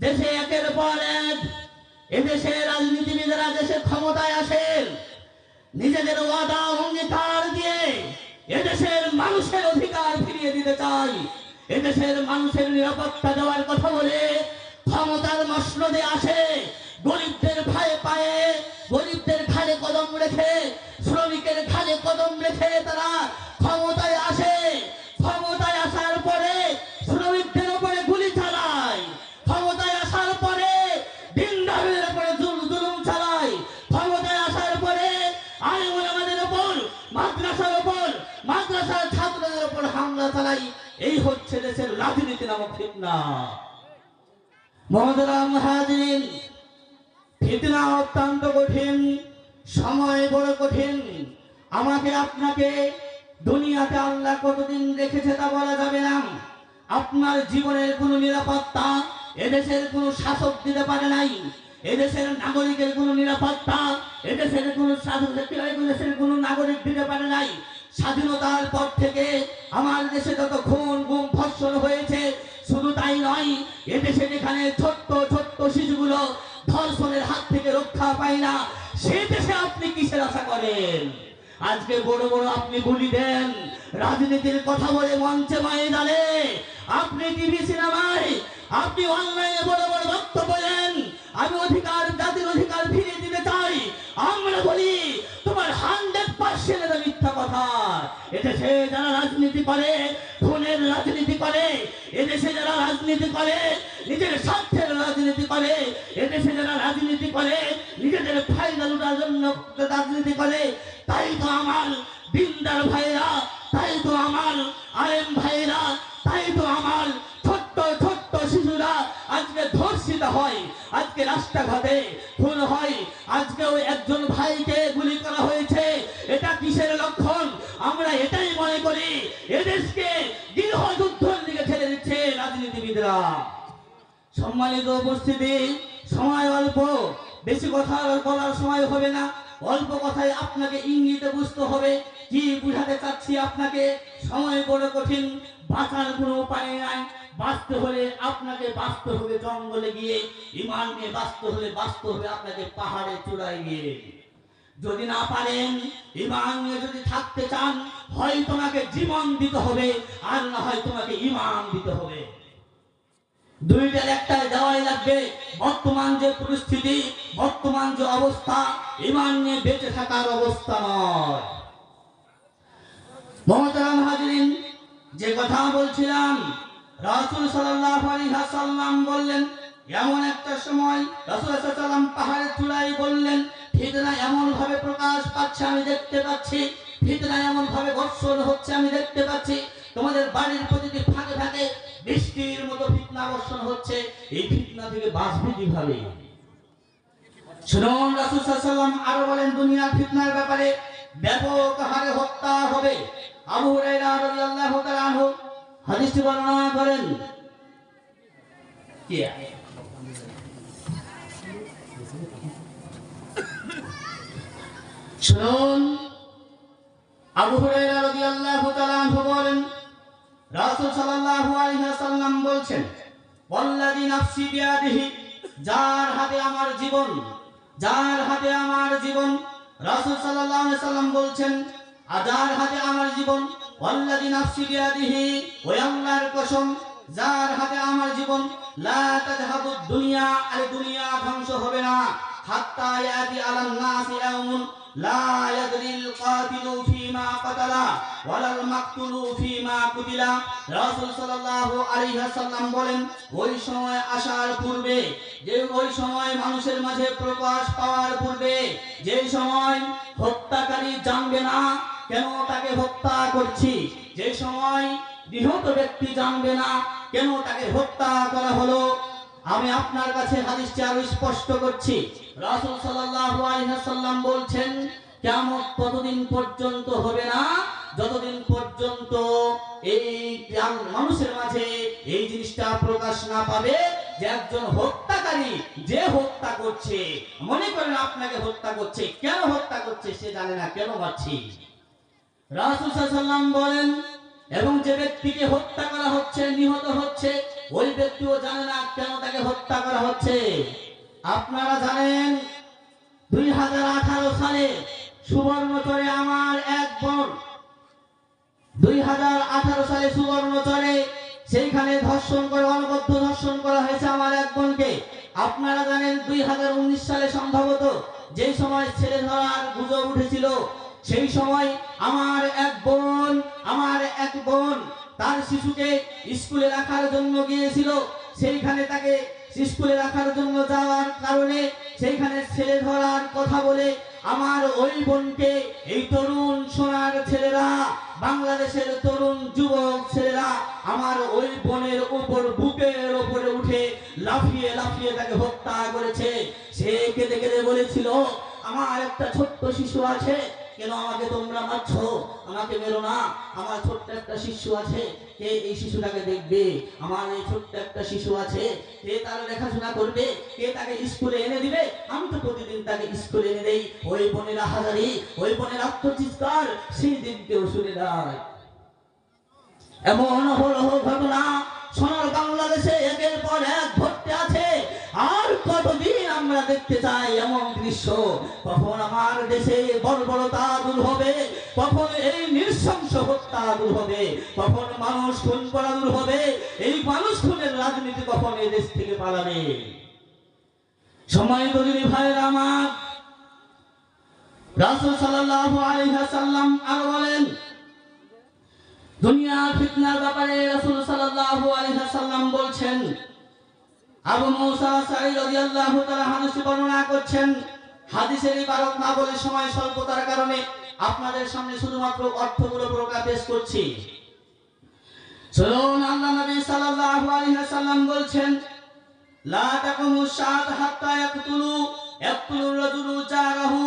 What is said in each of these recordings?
দেশে একের পর এক এদেশের রাজনীতিবিদেরা দেশে ক্ষমতায় আসেন, নিজেদের ওয়াদা অঙ্গীকার দিয়ে এদেশের মানুষের অধিকার ফিরিয়ে দিতে চাই, এদেশের মানুষের নিরাপত্তা দেওয়ার কথা বলে ক্ষমতার মসনদে আসে, গরিবদের ভাই পায়ে গরিবদের ঘাড়ে কদম রেখে, শ্রমিকের ঘাড়ে কদম রেখে তারা ক্ষমতায় আসে। ক্ষমতায় আসার পরে শ্রমিকদের উপরে গুলি চালায়, ক্ষমতায় আসার পরে দিনদারের উপরে জুলুম চালায়, ক্ষমতায় আসার পরে আলেম ওলামাদের উপর, মাদ্রাসার উপর, মাদ্রাসার ছাত্রদের উপর হামলা চালাই। এই হচ্ছে দেশের রাজনীতি নামক ফিতনা। মুহতারাম হাজিরিন, ফিতনা অত্যন্ত কঠিন, সময় বড় কঠিন। আমাকে আপনাকে দুনিয়াতে আল্লাহ কতদিন রেখেছে তা বলা যাবে না। আপনার জীবনের কোনো নিরাপত্তা এদেশের কোনো শাসক দিতে পারে নাই, এদেশের নাগরিকের কোনো নিরাপত্তা এদেশের কোনো নাগরিক দিতে পারে নাই। স্বাধীনতার পর থেকে আমার দেশে যত খুন গুম ধর্ষণ হয়েছে, শুধু তাই নয়, এদেশে যেখানে ছোট্ট ছোট্ট শিশুগুলো ধর্ষণের হাত থেকে রক্ষা পায় না, সেই দেশে আপনি কিসের আশা করেন? আজকে বড় বড় আপনি গুলি দেন, রাজনীতির কথা বলে মঞ্চে ময়দানে, আপনি টিভি সিনেমায়, আপনি অনলাইনে বড় বড় বক্তব্য দেন, আমি অধিকার, জাতির অধিকার ফিরিয়ে দিতে চাই। আমরা বলি তোমার 100% মিথ্যা কথা। এদেশে যারা রাজনীতি করে, খুনের রাজনীতি করে, এদেশে যারা রাজনীতি করে, নিজের স্বার্থের রাজনীতি করে, এদেশে যারা রাজনীতি করে, নিজেদের ফায়দা লুটার জন্য রাজনীতি করে, তাই তো আমার দিনদার ভাইরা, তাই তো আমার আলেম ভাইরা, তাই তো আমার ছোট্ট ছোট্ট শিশুরা আজকে ধর্ষিত হয়, আজকে রাস্তাঘাটে খুন হয়, আজকেও একজন ভাইকে গুলি করা হয়েছে। এটা কিসের লক্ষণ? আমরা এটাই মনে করি এদেশকে গৃহযুদ্ধের দিকে ঠেলে দিচ্ছে রাজনীতিবিদরা। সম্মানিত উপস্থিতি, সময় অল্প, বেশি কথা বলার সময় হবে না। অল্প কথায় আপনাকে ইঙ্গিতে বুঝতে হবে কি বুঝাতে চাচ্ছি আপনাকে। সময় বড় কঠিন, বাঁচার কোনো উপায় নাই। বাঁচতে হলে আপনাকে বাঁচতে হবে জঙ্গলে গিয়ে, ঈমান নিয়ে বাঁচতে হলে বাঁচতে হবে আপনাকে পাহাড়ে চূড়ায় গিয়ে। যদি না পারেন, ঈমান নিয়ে যদি থাকতে চান, হয় তোমাকে জীবন দিতে হবে, আর না হয় তোমাকে ঈমান দিতে হবে। দুইটার একটাই দেওয়াই লাগবে। বর্তমান যে পরিস্থিতি, বর্তমান যে অবস্থা, ঈমান নিয়ে বেঁচে থাকার অবস্থা নয়। মুহতারাম হাজিরিন, যে কথা বলছিলাম, রাসূল সাল্লাল্লাহু আলাইহি ওয়াসাল্লাম বললেন, এমন একটা সময় রাসূল সাল্লাল্লাহু আলাইহি ওয়াসাল্লাম পাহাড়ের চূড়ায় বললেন, ফিতনা এমন ভাবে প্রকাশ পাচ্ছে আমি দেখতে পাচ্ছি, ফিতনা এমন ভাবে বর্ষণ হচ্ছে আমি দেখতে পাচ্ছি, তোমাদের বাড়ির প্রতিটি ফাঁকে ফাঁকে বৃষ্টির মতো ফিতনা বর্ষণ হচ্ছে। এই ফিতনা থেকে বাঁচবে কিভাবে? শুনুন, রাসূল সাল্লাল্লাহু আলাইহি ওয়াসাল্লাম আরো বলেন, দুনিয়ার ফিতনার ব্যাপারে ব্যাপক হারে হত্যা হবে। আবু হুরায়রা রাদিয়াল্লাহু তাআলা আনহু হাদিসটি বর্ণনা করেন। কি শুনুন, আবু হুরায়রা রাদিয়াল্লাহু তাআলা আনহু বলেন, রাসূল সাল্লাল্লাহু আলাইহি ওয়াসাল্লাম বলছেন, ওয়াল্লাযী নাফসি বিয়াদিহি, যার হাতে আমার জীবন, যার হাতে আমার জীবন, রাসূল সাল্লাল্লাহু আলাইহি ওয়াসাল্লাম বলছেন, যার হাতে আমার জীবন, ওয়াল্লাযী নাফসি বিয়াদিহি, ওই আল্লাহর কসম যার হাতে আমার জীবন, লা তাযহাবুদ দুনিয়া, আল দুনিয়া ধ্বংস হবে না, হাত্তা ইয়াতি আলান নাসি ইয়াউমুন লা ইয়াদরিল কাতিলু ফীমা কাতালা ওয়ালাল মাকতুলু ফীমা কুতিলা। রাসূল সাল্লাল্লাহু আলাইহি ওয়াসাল্লাম বলেন, ওই সময় আসার পূর্বে, যে ওই সময় মানুষের মাঝে প্রকাশ পাওয়ার পূর্বে, যে সময় হত্যাকারী জানবে না কেন তাকে হত্যা করছি, যে সময় নিহত ব্যক্তি জানবে না কেন তাকে হত্যা করা হলো, আমি আপনার কাছে হাদিসটি আরো স্পষ্ট করছি। রাসূল সাল্লাল্লাহু আলাইহি ওয়াসাল্লাম বলছেন, কিয়ামত ততদিন পর্যন্ত হবে না যতদিন পর্যন্ত এই মানুষের মাঝে এই জিনিসটা প্রকাশ না পাবে যে একজন হত্যাকারী যে হত্যা করছে, মনে করেন আপনাকে হত্যা করছে, কেন হত্যা করছে সে জানে না কেন মারছি। রাসূল সাল্লাল্লাহু আলাইহি ওয়াসাল্লাম বলেন, এবং যে ব্যক্তিকে হত্যা করা হচ্ছে, নিহত হচ্ছে, ওই ব্যক্তিও জানে না কেন তাকে হত্যা করা হচ্ছে। আপনারা জানেন 2018 সালে সুবর্ণচরে আমার এক বোন 2018 সালে সুবর্ণচরে সেইখানে ধর্ষণ করে অনবদ্য ধর্ষণ করা হয়েছে আমার এক বোনকে। আপনারা জানেন 2019 সালে সম্ভবত যেই সময় ছেলে ধরার গুজব উঠেছিল, সেই সময় আমার এক বোন তার শিশুকে স্কুলে রাখার জন্য গিয়েছিল। সেইখানে তাকে স্কুলে রাখার জন্য যাওয়ার কারণে সেইখানে ছেলে ধরার কথা বলে আমার ওই বোনকে এই তরুণ সোনার ছেলেরা, বাংলাদেশের তরুণ যুবক ছেলেরা আমার ওই বোনের উপর বুকের উপরে উঠে লাফিয়ে লাফিয়ে তাকে হত্যা করেছে। সে কেঁদে কেঁদে বলেছিল, আমার একটা ছোট্ট শিশু আছে, কেন আমাকে তোমরা মারছো? আমাকে মেরো না, আমার ছোট্ট একটা শিশু আছে, কে এই শিশুটাকে দেখবে? আমার এই ছোট্ট একটা শিশু আছে, কে তার দেখাশোনা করবে? কে তাকে স্কুলে এনে দিবে? আমি তো প্রতিদিন তাকে স্কুলে এনে দেই। ওই বোনের হাজারি, ওই বোনের আত্মচিৎকার সেই দিনকেও শুনে দেয়। এমন অহরহ ঘটনা সোনার বাংলাদেশে একের পর এক ঘটতে আছে। আর কতদিন আমরা দেখতে চাই এমন দৃশ্য? কখন আমার দেশে বর্বরতা দূর হবে? কখন এই নৃশংস হত্যা দূর হবে? কখন মানুষ খুন করা দূর হবে? এই মানুষ খুনের রাজনীতি কখন এই দেশ থেকে পালাবে? সময় তৈরি ভাইয়ের আমার, রাসূল সাল্লাল্লাহু আলাইহি ওয়াসাল্লাম আরো বলেন, দুনিয়ার ফিতনার ব্যাপারে রাসূল সাল্লাল্লাহু আলাইহি ওয়াসাল্লাম বলছেন, আবু মুসা আশআরী রাদিয়াল্লাহু তাআলা হাদিস বর্ণনা করছেন। হাদিসের ইবারত না বলে সময় স্বল্পতার কারণে আপনাদের সামনে শুধুমাত্র অর্থগুলো প্রকাশ করছি। শুনুন, আল্লাহ নবী সাল্লাল্লাহু আলাইহি ওয়াসাল্লাম বলছেন, লা তাকুমু শাআত হাত্তা ইয়াকতুলু রাজুলু জারাহু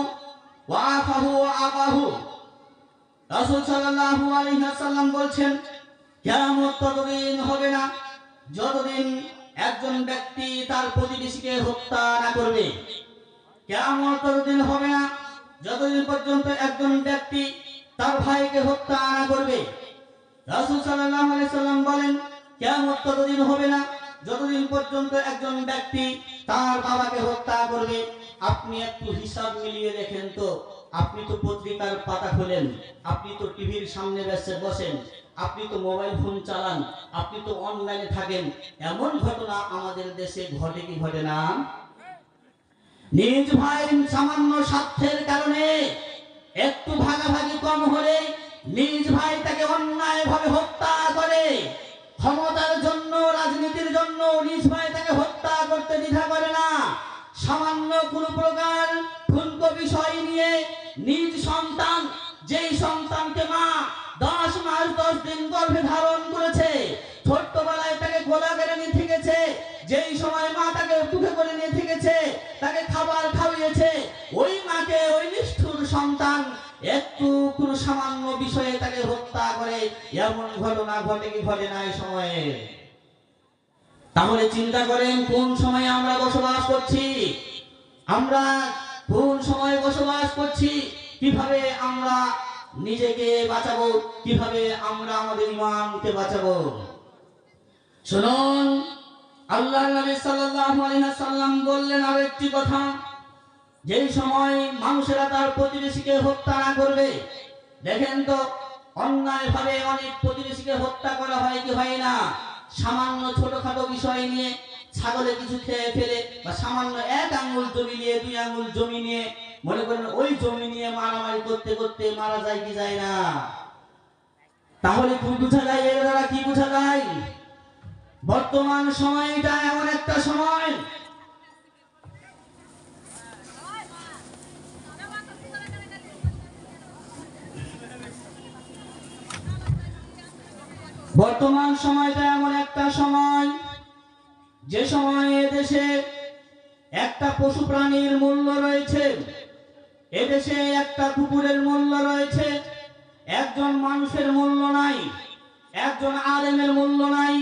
ওয়া আফাহু ওয়া আবাহু। রাসূল সাল্লাল্লাহু আলাইহি ওয়াসাল্লাম বলছেন, কিয়ামত ততদিন হবে না যতদিন একজন ব্যক্তি তার প্রতিবেশীকে হত্যা না করবে। কিয়ামত ততদিন হবে না যতদিন পর্যন্ত একজন ব্যক্তি তার ভাইকে হত্যা না করবে। রাসূল সাল্লাল্লাহু আলাইহি ওয়াসাল্লাম বলেন, কিয়ামত ততদিন হবে না যতদিন পর্যন্ত একজন ব্যক্তি তার বাবাকে হত্যা করবে। আপনি একটু হিসাব মিলিয়ে দেখেন তো, আপনি তো পত্রিকার পাতা খোলেন, আপনি তো টিভির সামনে বসেন, আপনি তো মোবাইল ফোন চালান, আপনি তো অনলাইনে থাকেন, এমন ঘটনা আমাদের দেশে ঘটে কি ঘটে না? নিজ ভাইয়ের সামান্য স্বার্থের কারণে একটু ভাগাভাগি কম হলে নিজ ভাই তাকে অন্যায়ভাবে হত্যা করে। ক্ষমতার জন্য, রাজনীতির জন্য নিজ ভাই তাকে হত্যা করতে দ্বিধা করে না। সামান্য কোন প্রকার ঠুনকো বিষয় নিয়ে নিজ সন্তান, যেই সন্তানকে মা 10 মাস 10 দিন গর্ভে ধারণ করেছে, ছোট্টবেলায় তাকে গোলা করে নিয়ে থেকেছে, যেই সময় মা তাকে বুকে করে নিয়ে থেকেছে, তাকে খাবার খাওয়িয়েছে, ওই মাকে ওই নিষ্ঠুর সন্তান একটু কোন সামান্য বিষয়ে তাকে হত্যা করে। এমন ঘটনা ঘটে কি ঘটে না এই সময়ে? তাহলে চিন্তা করেন, কোন সময়ে আমরা বসবাস করছি? আমরা কোন সময়ে বসবাস করছি? কিভাবে আমরা নিজেকে বাঁচাবো? কিভাবে আমরা আমাদের ঈমানকে বাঁচাবো? শুনুন, আল্লাহর নবী সাল্লাল্লাহু আলাইহি ওয়াসাল্লাম বললেন আরো একটি কথা, যেই সময় মানুষেরা তার প্রতিবেশীকে হত্যা না করবে। দেখেন তো, অন্যায়ভাবে অনেক প্রতিবেশীকে হত্যা করা হয় কি হয় না? সামান্য ছোটখাটো বিষয় নিয়ে, ছাগলে কিছু খেয়ে ফেলে বা সামান্য 1 আঙ্গুল জমি নিয়ে, 2 আঙ্গুল জমি নিয়ে, মনে করেন ওই জমি নিয়ে মারামারি করতে করতে মারা যায় কি যায় না? তাহলে কি বোঝা যায়? এর দ্বারা কি বোঝা যায়? বর্তমান সময়টা এমন একটা সময়, বর্তমান সময়টা এমন একটা সময়, যে সময়ে দেশে একটা পশু প্রাণীর মূল্য রয়েছে, এদেশে একটা কুকুরের মূল্য রয়েছে, একজন মানুষের মূল্য নাই, একজন আলেমের মূল্য নাই,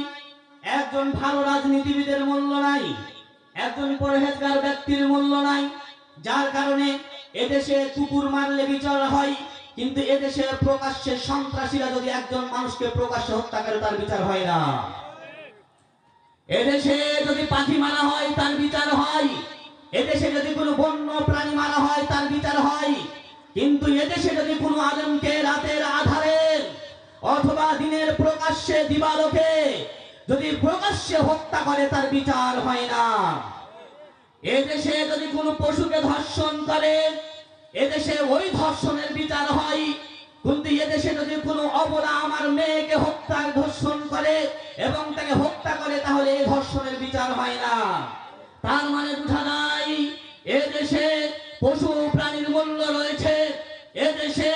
একজন ভালো রাজনীতিবিদের মূল্য নাই, একজন পরহেজগার ব্যক্তির মূল্য নাই। যার কারণে এদেশে কুকুর মারলে বিচার হয়, কিন্তু এদেশে প্রকাশ্যে সন্ত্রাসীরা যদি একজন মানুষকে প্রকাশ্যে হত্যা করে তার বিচার হয় না। এদেশে যদি পাখি মারা হয় তার বিচার হয়, এদেশে যদি কোনো বন্য প্রাণী মারা হয় তার বিচার হয়, কিন্তু এদেশে যদি কোনো আলেমকে রাতের আধারে অথবা দিনের প্রকাশ্যে দিবালোকে যদি প্রকাশ্যে হত্যা করে তার বিচার হয় না। এদেশে যদি কোনো পশুকে ধর্ষণ করে এদেশে ওই ধর্ষণের বিচার হয়, কিন্তু এদেশে যদি কোনো অবলা আমার মেয়েকে ধর্ষণ করে এবং তাকে হত্যা করে তাহলে এই ধর্ষণের বিচার হয় না। তার মানে বোঝা যায় এদেশে পশু প্রাণীর মূল্য রয়েছে, এদেশে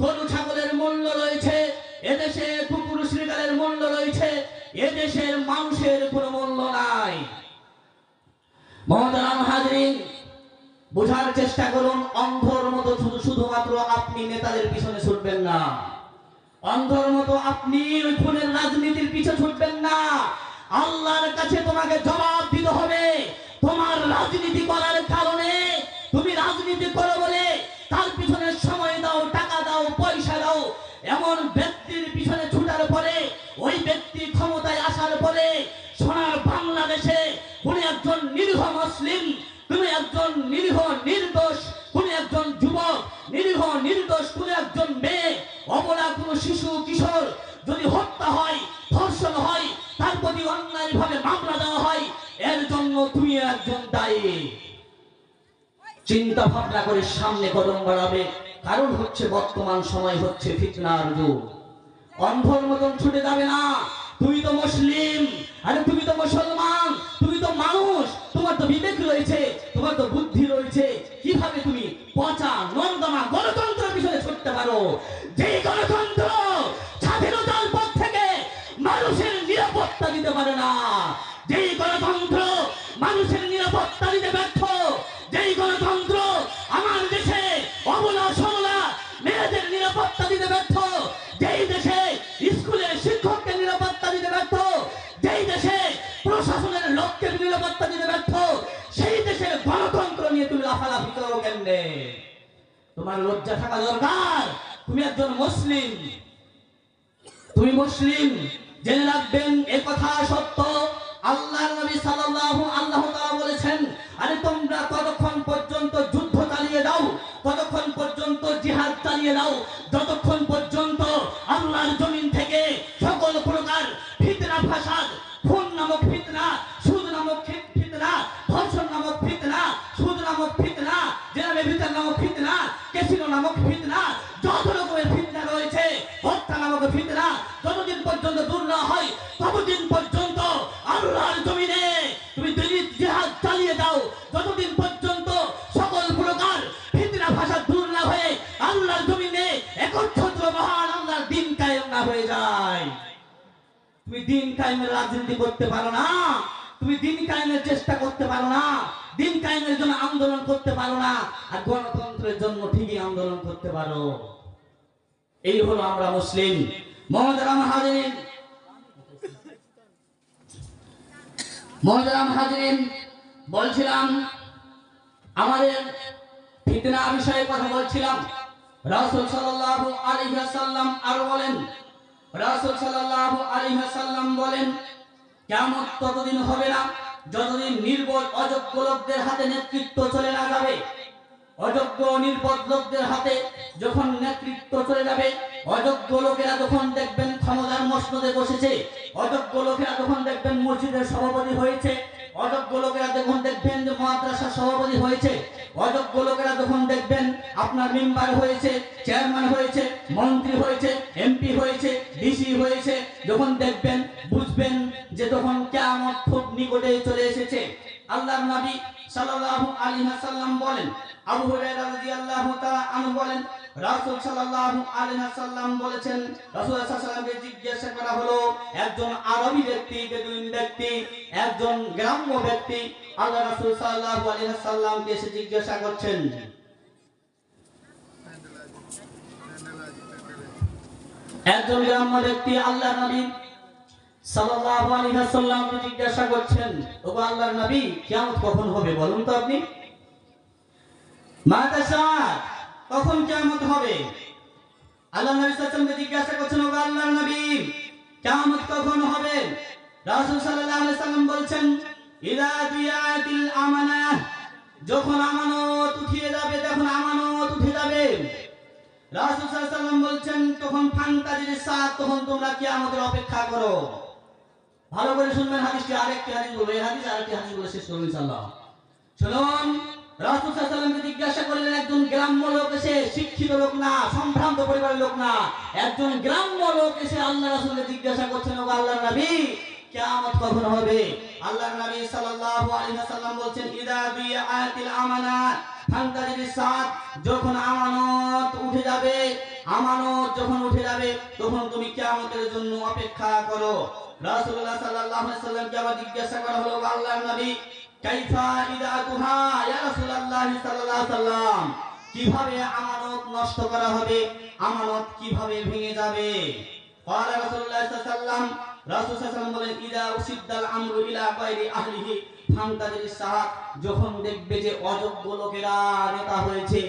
গরু ছাগলের মূল্য রয়েছে, এদেশে কুকুর শ্রীগালের মূল্য রয়েছে, এদেশের মানুষের কোনো মূল্য নাই। মহতারাম হাজরিন, বোঝার চেষ্টা করুন। অন্ধর মতো শুধুমাত্র আপনি নেতাদের পিছনে ছুটবেন না, অন্ধর মতো আপনি ওই খুনের রাজনীতির পিছনে ছুটবেন না। আল্লাহর কাছে তোমাকে জবাব দিতে হবে। তোমার রাজনীতি করার কারণে, তুমি রাজনীতি করো বলে তার পিছনে সময় দাও, টাকা দাও, পয়সা দাও, এমন ব্যক্তির পিছনে ছুটার পরে ওই ব্যক্তি ক্ষমতায় আসার পরে সোনার বাংলাদেশে কোন একজন নিরীহ মুসলিম, তুমি একজন নিরীহ নির্দোষ কোন একজন যুবক, নিরীহ নির্দোষ কোন একজন মেয়ে, অবলা কোন শিশু কিশোর যদি হত্যা হয়, ধর্ষণ হয়, তার প্রতি অন্যায়ভাবে মামলা দেওয়া হয়, এর জন্য তুমি একজন দায়ী। চিন্তা ভাবনা করে সামনে কদম বাড়াবে। কারণ হচ্ছে বর্তমান সময় হচ্ছে ফিতনার যুগ। অন্ধর মতন ছুটে যাবে না। তুই তো মুসলিম, আরে তুমি তো মুসলমান, তুমি তো মানুষ, তোমার তো বিবেক রয়েছে, তোমার তো বুদ্ধি রয়েছে। কিভাবে তুমি পচা নর্দমা গণতন্ত্রের পিছনে ছুটতে পারো? যে গণতন্ত্র স্বাধীনতার পর থেকে মানুষের নিরাপত্তা দিতে পারে না, যেই গণতন্ত্র মানুষের নিরাপত্তা দিতে ব্যর্থ, যেই গণতন্ত্র আমার দেশে অবলা সবলা মেয়েদের নিরাপত্তা দিতে ব্যর্থ, যেই দেশে স্কুলের শিক্ষককে নিরাপত্তা দিতে ব্যর্থ, যেই দেশে প্রশাসনের লোককে নিরাপত্তা দিতে ব্যর্থ, সেই দেশের গণতন্ত্র নিয়ে তুমি লাফালাফি করো কেমনে? তোমার লজ্জা থাকা দরকার। তুমি একজন মুসলিম, তুমি মুসলিম, জেনে রাখবেন এ কথা সত্য। আল্লাহর নবী সাল্লাল্লাহু আলাইহি ওয়াসাল্লাম বলেছেন, আরে তোমরা ততক্ষণ পর্যন্ত যুদ্ধ চালিয়ে দাও, ততক্ষণ পর্যন্ত জিহাদ চালিয়ে দাও, যতক্ষণ পর্যন্ত আল্লাহর জমিন থেকে সকল প্রকার ফিতনা ফাসাদ, খুন নামক ফিতনা, সুদ নামক ফিতনা, ধর্ষণ নামক ফিতনা, সুদ নামক ফিতনা, জেনাবে বিচার নামক ফিতনা, ক্যাসিনো নামক ফিতনা, যত রকমের ফিতনা রয়েছে, হত্যা নামক ফিতনা, যতদিন পর্যন্ত দূর না হয় ততদিন পর্যন্ত আল্লাহর জমিনে তুমি জিহাদ চালিয়ে দাও, যতদিন পর্যন্ত সকল প্রকার ফিতনা ফাসাদ দূর না হয়ে আল্লাহর জমিনে একচ্ছত্র মহান আল্লাহর দ্বীন কায়েম না হয়ে যায়। তুমি দ্বীন কায়েমের রাজনীতি করতে পারো না, তুমি দ্বীন কায়েমের চেষ্টা করতে পারো না, দ্বীন কায়েমের জন্য আন্দোলন করতে পারো না, আর গণতন্ত্রের জন্য ঠিকই আন্দোলন করতে পারো। এই হলো আমরা মুসলিম। মহতারাম হাজিরিন, মহতারাম হাজিরিন, বলছিলাম আমাদের ফিতনা বিষয়ে কথা বলছিলাম। রাসূল সাল্লাল্লাহু আলাইহি ওয়াসাল্লাম আর বলেন, রাসূল সাল্লাল্লাহু আলাইহি ওয়াসাল্লাম বলেন, কিয়ামত ততদিন হবে না যতদিন নির্বোধ অযোগ্য লোকদের হাতে নেতৃত্ব চলে না যাবে। অযোগ্য নির্বোধ লোকদের হাতে যখন নেতৃত্ব চলে যাবে, অযোগ্য লোকেরা যখন দেখবেন ক্ষমতার মসনদে বসেছে, অযোগ্য লোকেরা যখন দেখবেন মসজিদের সভাপতি হয়েছে, অযোগ্য লোকেরা যখন দেখবেন যে মাদ্রাসার সভাপতি হয়েছে, অযোগ্য লোকেরা যখন দেখবেন আপনার মেম্বার হয়েছে, চেয়ারম্যান হয়েছে, মন্ত্রী হয়েছে, এমপি হয়েছে, ডিসি হয়েছে, যখন দেখবেন বুঝবেন যে তখন কিয়ামত খুব নিকটে চলে এসেছে। আল্লাহর নবী সাল্লাল্লাহু আলাইহি ওয়াসাল্লাম বলেন, আবু হুরায়রা রাদিয়াল্লাহু তাআলা আনহু বলেন, রাসূল সাল্লাল্লাহু আলাইহি ওয়াসাল্লাম বলেছেন, রাসূল সাল্লাল্লাহু আলাইহি ওয়াসাল্লামকে জিজ্ঞাসা করা হলো, একজন আরবী ব্যক্তি, বেদুইন ব্যক্তি, একজন গ্রাম্য ব্যক্তি আল্লাহ রাসূল সাল্লাল্লাহু আলাইহি ওয়াসাল্লামকে এসে জিজ্ঞাসা করছেন, একজন গ্রাম্য ব্যক্তি আল্লাহর নবী সাল্লাল্লাহু আলাইহি ওয়াসাল্লামকে জিজ্ঞাসা করছেন, ওগো আল্লাহর নবী, কিয়ামত কখন হবে বলুন তো আপনি? মাতা সাদ, কখন কিয়ামত হবে? আল্লাহ নবী সাল্লাল্লাহু আলাইহি ওয়াসাল্লামকে জিজ্ঞাসা করছেন, ওগো আল্লাহর নবী, কিয়ামত কখন হবে? রাসূল সাল্লাল্লাহু আলাইহি সাল্লাম বলছেন, ইযা দিয়াতিল আমানাহ, যখন আমানত উঠিয়ে যাবে, যখন আমানত উঠে যাবে, রাসূল সাল্লাল্লাহু আলাইহি সাল্লাম বলছেন, তখন ফান্তাজির সাত, তখন তোমরা কিয়ামতের অপেক্ষা করো। ভালো করে শুনবেন হাদিসটি, আরেকটি হাদিস বলবো, এই হাদিস আরেকটি হাদিস বলে শেষ করব ইনশাআল্লাহ। শুনুন, রাসূল সাল্লাল্লাহু আলাইহি সাল্লামকে জিজ্ঞাসা করলেন, একজন গ্রাম্য লোক এসে, শিক্ষিত লোক না, সম্ভ্রান্ত পরিবারের লোক না, একজন গ্রাম্য লোক এসে আল্লাহ রাসূলকে জিজ্ঞাসা করছেন, ও আল্লাহর নবী, কিয়ামত কখন হবে? আল্লাহর নবী সাল্লাল্লাহু আলাইহি ওয়াসাল্লাম বলছেন, ইযা বিআতিল আমানাত ফান্তাজিরিস সাত, যখন আমানত উঠে যাবে, আমানত যখন উঠে যাবে, তখন তুমি কিয়ামতের জন্য অপেক্ষা করো। রাসূলুল্লাহ সাল্লাল্লাহু আলাইহি ওয়াসাল্লামকে আবার জিজ্ঞাসা করা হলো, আল্লাহর নবী, কাইফা ইদাতুহা ইয়া রাসূলুল্লাহ সাল্লাল্লাহু আলাইহি ওয়াসাল্লাম, কিভাবে আমানত নষ্ট করা হবে, আমানত কিভাবে ভেঙে যাবে? ক্বালা রাসূলুল্লাহ সাল্লাল্লাহু আলাইহি ওয়াসাল্লাম, রাসূল সাল্লাল্লাহু আলাইহি ওয়াসাল্লাম বলেন, ইদা উসিদ্দাল আমরু ইলা গায়রি আহলিহি ফান্তাজিরিস সাআত, যখন দেখবে যে অযোগ্য লোকেরা নেতা হয়েছে,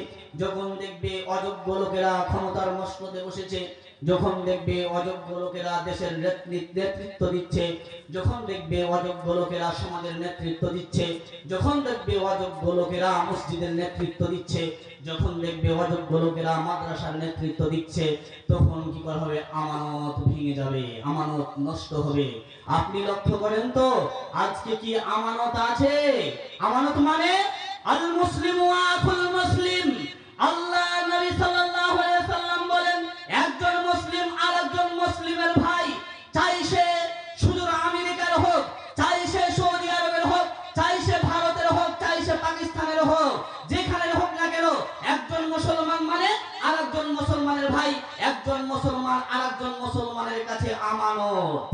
যখন দেখবে অযোগ্য লোকেরা ক্ষমতার মসনদে বসেছে, যখন দেখবে অযোগ্য লোকেরা দেশের নেতৃত্ব দিচ্ছে, যখন দেখবে অযোগ্য লোকেরা সমাজের নেতৃত্ব দিচ্ছে, যখন দেখবে অযোগ্য লোকেরা মসজিদের নেতৃত্ব দিচ্ছে, যখন দেখবে অযোগ্য লোকেরা মাদ্রাসার নেতৃত্ব দিচ্ছে, তখন কি করা হবে? আমানত ভেঙে যাবে, আমানত নষ্ট হবে। আপনি লক্ষ্য করেন তো, আজকে কি আমানত আছে? আমানত মানে আল মুসলিমু আখুল মুসলিম। আল্লাহ নবী সাল্লাল্লাহু আলাইহি ওয়াসাল্লাম বলেন, একজন মুসলিম আরেকজন মুসলিমের ভাই, চাই সে সুদূর আমেরিকার হোক, চাই সে সৌদি আরবের হোক, চাই সে ভারতের হোক, চাই সে পাকিস্তানের হোক, যেখানে হোক না কেন, একজন মুসলমান মানে আরেকজন মুসলমানের ভাই, একজন মুসলমান আরেকজন মুসলমানের কাছে আমানত,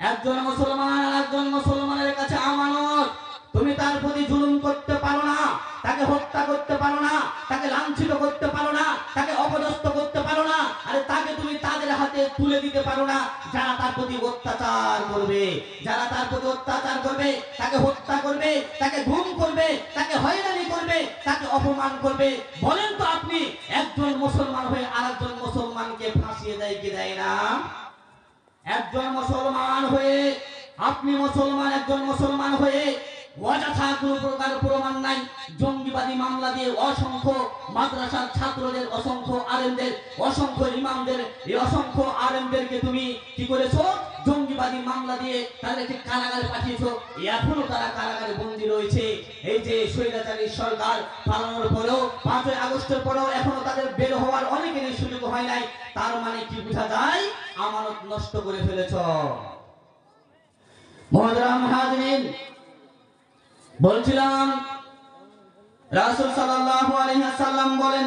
একজন মুসলমান আরেকজন মুসলমানের কাছে আমানত। তুমি তার প্রতি জুলুম করতে পারো না, তাকে হত্যা করতে পারো না, তাকে লাঞ্ছিত করতে পারো না, তাকে অপদস্থ করতে পারো না, আরে তাকে তুমি তাদের হাতে তুলে দিতে পারো না যারা তার প্রতি অত্যাচার করবে, যারা তার প্রতি অত্যাচার করবে, তাকে হত্যা করবে, তাকে গুম করবে, তাকে হয়রানি করবে, তাকে অপমান করবে। বলেন তো আপনি, একজন মুসলমান হয়ে আরেকজন মুসলমানকে ফাঁসিয়ে দেয় কি দেয় না? একজন মুসলমান হয়ে আপনি মুসলমান, একজন মুসলমান হয়ে অযথা কোনো প্রকার প্রমাণ নাই, জঙ্গিবাদী মামলা দিয়ে অসংখ্য মাদ্রাসার ছাত্রদের, অসংখ্য আলেমদের, অসংখ্য ইমামদের, এই অসংখ্য আলেমদেরকে তুমি কি করেছো? জঙ্গিবাদী মামলা দিয়ে তাদেরকে কারাগারে পাঠিয়েছো, এখনো তারা কারাগারে বন্দী রয়েছে। এই যে স্বৈরাচারী সরকার পালানোর পরেও, 5ই আগস্টের পরেও এখনো তাদের বের হওয়ার অনেকেরই সুযোগ হয় নাই। তার মানে কি বোঝা যায়? আমানত নষ্ট করে ফেলেছ। মুহতারাম হাজিরিন, বলছিলাম রাসূল সাল্লাল্লাহু আলাইহি ওয়াসাল্লাম বলেন,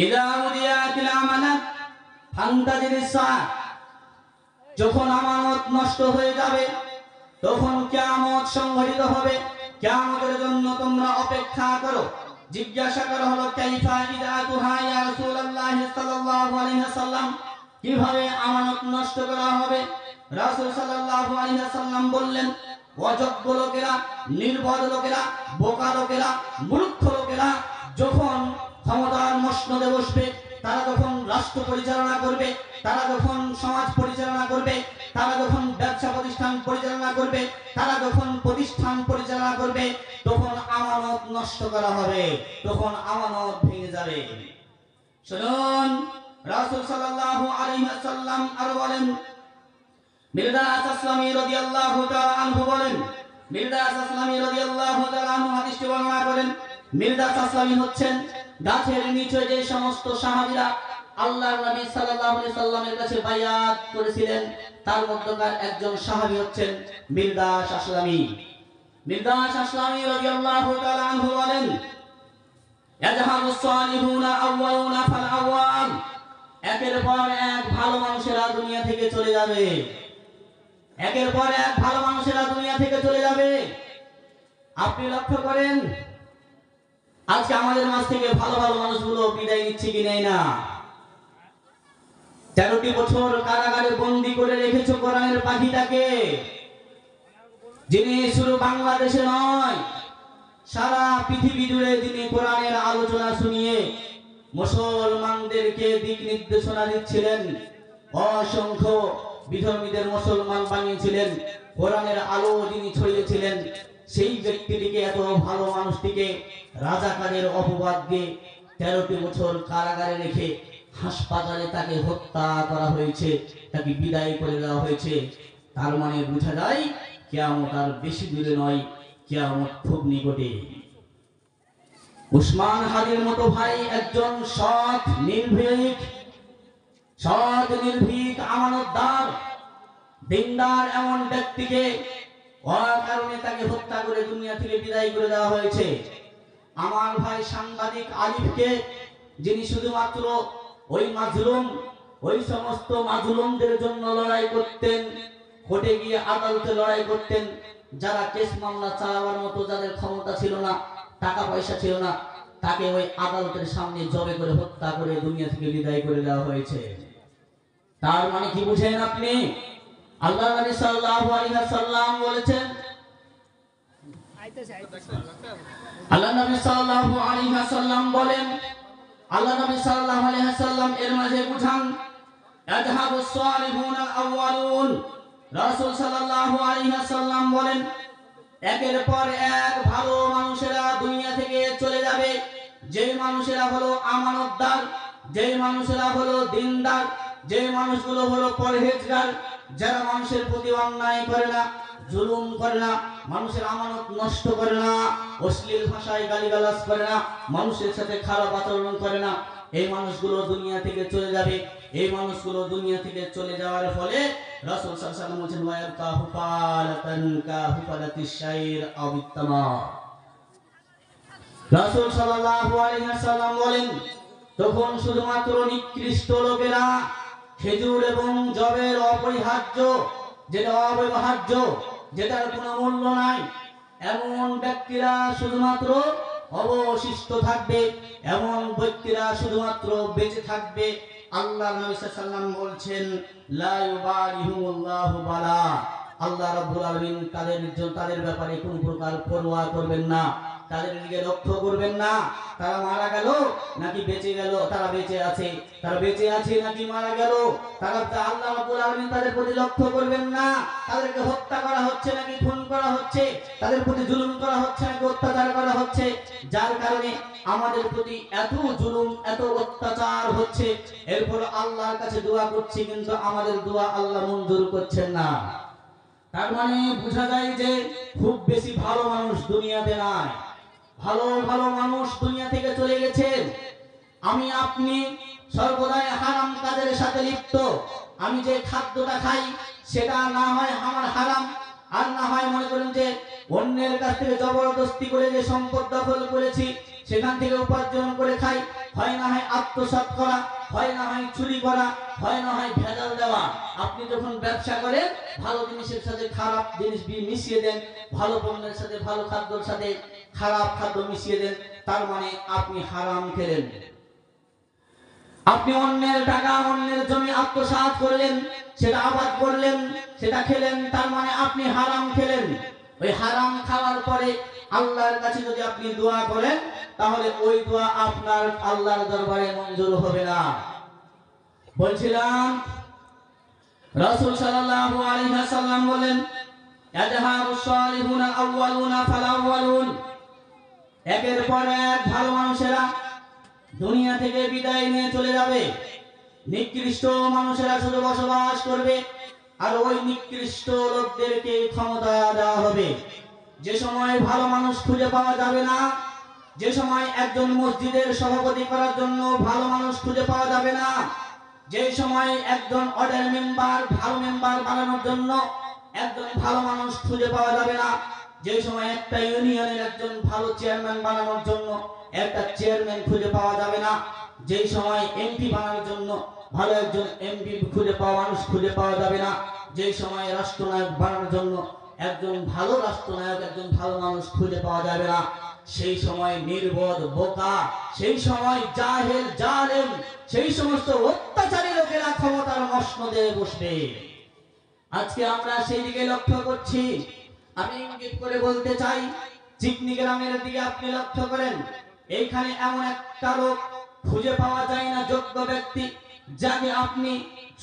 ইযা উদিয়াতিল আমানাত ফান্তাজিরিস সাআত, যখন আমানত নষ্ট হয়ে যাবে, তখন কিয়ামত সংঘটিত হবে, কিয়ামতের জন্য তোমরা অপেক্ষা করো। জিজ্ঞাসা করা হলো, কাইফা ইদাতুহা ইয়া রাসূলুল্লাহ সাল্লাল্লাহু আলাইহি ওয়াসাল্লাম, কিভাবে আমানত নষ্ট করা হবে? রাসূল সাল্লাল্লাহু আলাইহি ওয়াসাল্লাম বললেন, অযোগ্য লোকেরা, নির্বোধ লোকেরা, বোকা লোকেরা, মূর্খ লোকেরা যখন ক্ষমতার মসনদে বসবে, তারা যখন রাষ্ট্র পরিচালনা করবে, তারা যখন সমাজ পরিচালনা করবে, তারা যখন ব্যবসা প্রতিষ্ঠান পরিচালনা করবে, তারা যখন প্রতিষ্ঠান পরিচালনা করবে, তখন আমানত নষ্ট করা হবে, তখন আমানত ভেঙে যাবে। শুনুন, রাসূল সাল্লাল্লাহু আলাইহি ওয়াসাল্লাম আরো বলেন, মিরদাস আসলামী রাদিয়াল্লাহু তাআলা আনহু বলেন, মিরদাস আসলামী রাদিয়াল্লাহু তাআলা আনহু হাদিসটি বর্ণনা করেন। মিরদাস আসলামী হচ্ছেন গাছের নিচে যে সমস্ত সাহাবীরা আল্লাহর নবী সাল্লাল্লাহু আলাইহি সাল্লামের কাছে বায়াত করেছিলেন, তার মধ্যকার একজন সাহাবী হচ্ছেন মিরদাস আসলামী। মিরদাস আসলামী রাদিয়াল্লাহু তাআলা আনহু বলেন, ইয়াজহাবুস সালিহুনা আউয়ালুনা ফাল আওয়াল, একের পর এক ভালো মানুষেরা দুনিয়া থেকে চলে যাবে, একের পর এক ভালো মানুষেরা দুনিয়া থেকে চলে যাবে। আপনি লক্ষ্য করেন, আজকে আমাদের মাঝ থেকে ভালো ভালো মানুষগুলো বিদায় নিচ্ছে কি নেয় না? 13টি বছর কারাগারে বন্দী করে রেখেছো কোরআনের পাখিটাকে, যিনি শুধু বাংলাদেশে নয়, সারা পৃথিবী জুড়ে যিনি কোরআনের আলোচনা শুনিয়ে মুসলমানদেরকে দিক নির্দেশনা দিচ্ছিলেন। অসংখ্য বিধর্মীদের মুসলমান বানিয়েছিলেন, কোরআনের আলো যিনি ছড়িয়েছিলেন, সেই ব্যক্তিটিকে, এত ভালো মানুষটিকে রাজাকারের অপবাদ দিয়ে 13টি বছর কারাগারে রেখে হাসপাতালে তাকে হত্যা করা হয়েছে, তাকে বিদায় করে দেওয়া হয়েছে। তার মানে বোঝা যায় কিয়ামত আর বেশি দূরে নয়, কিয়ামত খুব নিকটে। উসমান হাদির মতো ভাই একজন সৎ নির্ভীক আমানতদার দিনদার এমন ব্যক্তিকে অকারণে তাকে হত্যা করে দুনিয়া থেকে বিদায় করে দেওয়া হয়েছে। আমার ভাই সাংবাদিক আলিফকে, যিনি শুধুমাত্র ওই সমস্ত মাজলুমদের জন্য লড়াই করতেন, কোর্টে গিয়ে আদালতে লড়াই করতেন, যারা কেস মামলা চালাবার মতো যাদের ক্ষমতা ছিল না, টাকা পয়সা ছিল না, তাকে ওই আদালতের সামনে জবে করে হত্যা করে দুনিয়া থেকে বিদায় করে দেওয়া হয়েছে। তার মানে কি বুঝেন আপনি? আল্লাহ নবী সাল্লাল্লাহু আলাইহি ওয়াসাল্লাম বলেছেন, আল্লাহ নবী সাল্লাল্লাহু আলাইহি ওয়াসাল্লাম বলেন, আল্লাহ নবী সাল্লাল্লাহু আলাইহি ওয়াসাল্লাম এর মাঝে বুঝান, আযহাবুস সালিহুনা আউয়ালুন। রাসূল সাল্লাল্লাহু আলাইহি ওয়াসাল্লাম বলেন, একের পর এক ভালো মানুষেরা দুনিয়া থেকে চলে যাবে। যেই মানুষেরা হলো আমানতদার, যেই মানুষেরা হলো দিনদার, যে মানুষগুলো হলো পরহেজগার, যারা মানুষের প্রতি অন্যায় করে না, জুলুম করে না, মানুষের আমানত নষ্ট করে না, অশ্লীল ভাষায় গালিগালাজ করে না, মানুষের সাথে খারাপ আচরণ করে না, এই মানুষগুলো দুনিয়া থেকে চলে যাবে। এই মানুষগুলো দুনিয়া থেকে চলে যাওয়ার ফলে রাসূল সাল্লাল্লাহু আলাইহি ওয়াসাল্লাম বলেন, ওয়ায়াবকা হুফালাতান কা হুফালাতিশ শাইর আও ইত্তামার। রাসূল সাল্লাল্লাহু আলাইহি ওয়াসাল্লাম বলেন, তখন শুধুমাত্র নিকৃষ্ট লোকেরা, খেজুর এবং জবের অপরিহার্য, যেটা অব্যবহার্য, যেটার কোনো মূল্য নাই, এমন ব্যক্তিরা শুধুমাত্র অবশিষ্ট থাকবে, এমন ব্যক্তিরা শুধুমাত্র বেঁচে থাকবে। আল্লাহ নবী সাল্লাল্লাহু আলাইহি ওয়াসাল্লাম বলছেন, লা ইউবারিহুমুল্লাহু বালা, আল্লাহ রাব্বুল আলামিন তাদের ব্যাপারে কোনো প্রকার পরোয়া করবেন না, তাদের দিকে লক্ষ্য করবেন না, তারা মারা গেল নাকি বেঁচে গেল, তারা বেঁচে আছে নাকি মারা গেল, তারা আল্লাহ রাব্বুল আলামিন তাদের প্রতি লক্ষ্য করবেন না, তাদেরকে হত্যা করা হচ্ছে নাকি খুন করা হচ্ছে, তাদের প্রতি জুলুম করা হচ্ছে নাকি অত্যাচার করা হচ্ছে। যার কারণে আমাদের প্রতি এত জুলুম, এত অত্যাচার হচ্ছে, এরপর আল্লাহর কাছে দোয়া করছি, কিন্তু আমাদের দোয়া আল্লাহ মঞ্জুর করছেন না। তার মানে বোঝা যায় যে খুব বেশি ভালো মানুষ দুনিয়াতে নাই, ভালো মানুষ দুনিয়া থেকে চলে গেছেন। আমি আপনি সর্বদাই হারাম কাজের সাথে লিপ্ত। আমি যে খাদ্যটা খাই সেটা না হয় আমার হারাম, আর না হয় মনে করেন যে অন্যের কাছ থেকে জবরদস্তি করে যে সম্পদ দখল করেছি সেখান থেকে উপার্জন করে খাই, হয় না হয় আত্মসাৎ করা, হয় না হয় চুরি করা, হয় না হয় ভেজাল দেওয়া। আপনি যখন ব্যবসা করেন, ভালো জিনিসের সাথে খারাপ জিনিস মিশিয়ে দেন, ভালো পণ্যের সাথে ভালো খাদ্যের সাথে খারাপ খাদ্য মিশিয়ে দেন, তার মানে আপনি হারাম খেলেন। আপনি অন্যের টাকা, অন্যের জমি আত্মসাৎ করলেন, সেটা আবাদ করলেন, সেটা খেলেন, তার মানে আপনি হারাম খেলেন। ওই হারাম খাওয়ার পরে আল্লাহর কাছে যদি আপনি দোয়া করেন, তাহলে ওই দোয়া আপনার আল্লাহর দরবারে মঞ্জুর হবে না। বলছিলাম, রাসূল সাল্লাল্লাহু আলাইহি ওয়াসাল্লাম বলেন, ইয়াজহারুস সালিহুনা আউয়ালুনা ফালাউয়ালুন। একের পর এক ভালো মানুষেরা দুনিয়া থেকে বিদায় নিয়ে চলে যাবে, নিকৃষ্ট মানুষেরা শুধু বসবাস করবে, আর ওই নিকৃষ্ট লোকদেরকে ক্ষমতা দেওয়া হবে। যে সময় ভালো মানুষ খুঁজে পাওয়া যাবে না, যে সময় একজন মসজিদের সভাপতি করার জন্য ভালো মানুষ খুঁজে পাওয়া যাবে না, যে সময় একজন অর্ডার মেম্বার, ভালো মেম্বার বানানোর জন্য একজন ভালো মানুষ খুঁজে পাওয়া যাবে না, যে সময় একটা ইউনিয়নের একজন ভালো চেয়ারম্যান বানানোর জন্য একটা চেয়ারম্যান খুঁজে পাওয়া যাবে না, যে সময় এমপি বানানোর জন্য ভালো একজন এমপি মানুষ খুঁজে পাওয়া যাবে না, যে সময় রাষ্ট্রনায়ক বানানোর জন্য একজন ভালো রাষ্ট্রনায়ক, একজন ভালো মানুষ খুঁজে পাওয়া যাবে না, সেই সময় নির্বোধ, বোকা, সেই সময় জাহেল, জালেম, সেই সমস্ত অত্যাচারী লোকেরা ক্ষমতার মসনদে বসবে। আজকে আমরা সেই দিকে লক্ষ্য করছি। আমি ইঙ্গিত করে বলতে চাই, চিকনি গ্রামের দিকে আপনি লক্ষ্য করেন, এইখানে এমন একটা লোক খুঁজে পাওয়া যায় না, যোগ্য ব্যক্তি, যাকে আপনি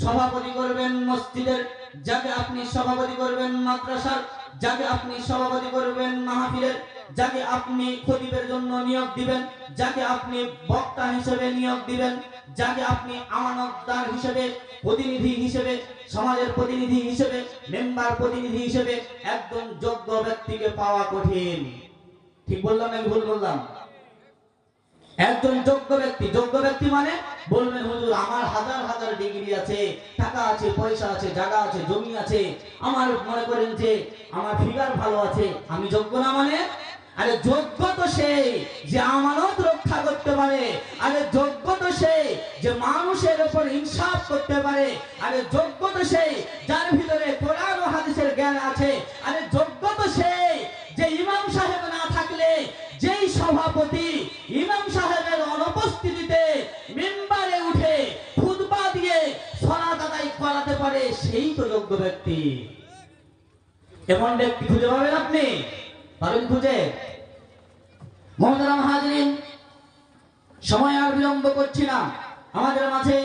সভাপতি করবেন মসজিদের, যাকে আপনি সভাপতি করবেন মাদ্রাসার, যাকে আপনি সভাপতি করবেন মাহফিলের, যাকে আপনি খতিবের জন্য নিয়োগ দিবেন, যাকে আপনি বক্তা হিসেবে নিয়োগ দিবেন, যাকে আপনি আমানতদার হিসেবে, প্রতিনিধি হিসেবে, সমাজের প্রতিনিধি হিসেবে, মেম্বার প্রতিনিধি হিসেবে একজন যোগ্য ব্যক্তিকে পাওয়া কঠিন। ঠিক বললাম নাকি ভুল বললাম? একজন যোগ্য ব্যক্তি মানে বলবেন হুজুর আমার হাজার হাজার ডিগ্রি আছে, টাকা আছে, পয়সা আছে, জায়গা আছে, জমি আছে, আমার মনে করেন যে আমার ফিগার ভালো আছে, আমি যোগ্য না? মানে আরে যোগ্য তো সেই যে আমানত রক্ষা করতে পারে, আরে যোগ্য তো সেই যে মানুষের উপর ইনসাফ করতে পারে, আরে যোগ্য তো সেই যার ভিতরে কোরআন ও হাদিসের জ্ঞান আছে, আরে যোগ্য তো সেই যে ইমাম সাহেব না থাকলে যেই সভাপতি ইমাম সাহেবের অনুপস্থিতিতে মিম্বারে উঠে খুতবা দিয়ে সালাত আদায় করাতে পারে, সেই তো যোগ্য ব্যক্তি। এমন ব্যক্তি খুঁজে পাবেন আপনি? পাবেন খুঁজে? মুহতারাম হাজিরিন, সময় আর বিলম্ব করছি না, আমাদের মাঝে